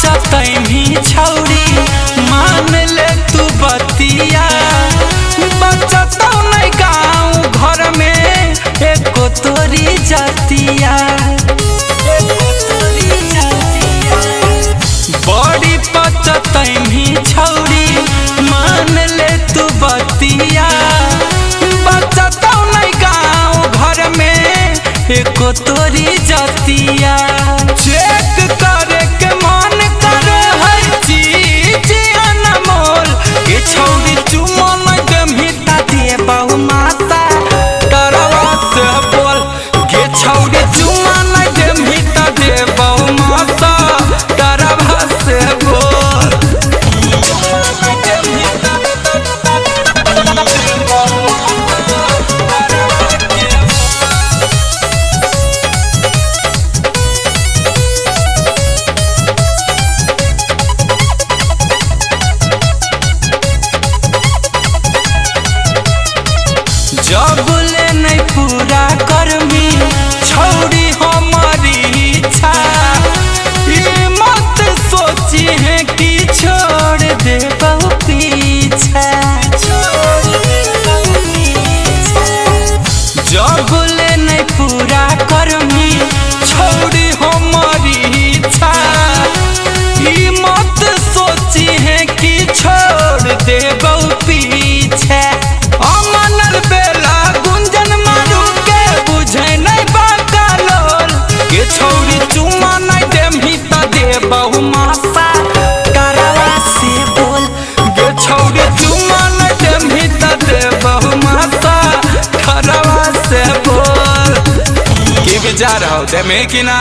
बचतैमी छौरी मान ले तू बतिया। बचतौ नहीं गाँव घर में एको तोरी जतिया। बड़ी बचतैमी छौरी मान ले तू बतिया। बचतौ नहीं गाँव घर में एको तोरी जतिया। चेक करे के मन करे है चीज अनमोल के छौरी चुमो नहीं देमी ता दिए बहु माता डरवा से बोल के छौरी चुमो नहीं देमी ता दिए बहु माता डरवा से बोल। जब ले नहीं पूरा करमी छौरी हमारी इच्छा। ये मत सोची है कि छोड़ दे बहु पीछा। जब ले नहीं पूरा करमी छौरी हमारी इच्छा। ये मत सोची है कि छोड़ दे बहु पीछे। अमनल बेला गुंजन मारू के बुझे नहीं बाकालोल के छौरी चुमा नहीं देमी ता दे बहु माता डरवा से बोल। के छौरी चुमा नहीं देमी ता दे बहु माता डरवा से बोल। की विचार हो देमे कि ना।